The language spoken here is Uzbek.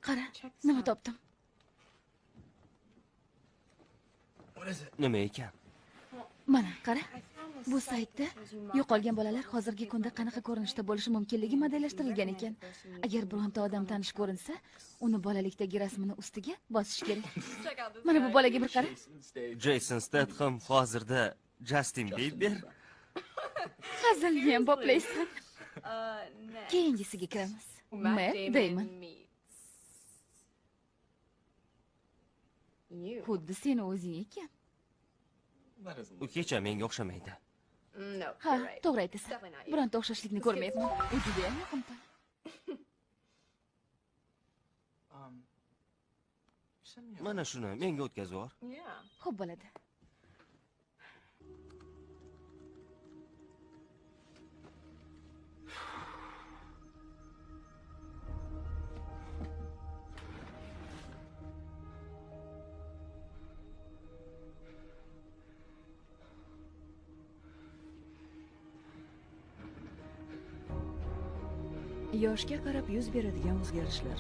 Qara, nima topdim? Nima ekan? Mana, qara. Bu saytda yo'qolgan bolalar hozirgi kunda qanaqa ko'rinishda bo'lishi mumkinligi modellashtirilgan ekan. Agar bironta odam tanish ko'rinsa, uni bolalikdagi rasmini ustiga bosish kerak. Mana bu bolaga bir qara. Jason Statham hozirda Justin Bieber. Hazilni ham boplaysan. Keyingisiga kiramiz. Matt Damon. Xuddi seni o'zing ekan. U kecha menga o'xshamaydi. Ha, to'g'ri aytasan. Bironta o'xshashlikni ko'rmayapman. U juda ham yoqimtoy. Mana shuni menga o'tkazib yubor. Xo'p bo'ladi. Yoshga qarab yuz beradigan o'zgarishlar.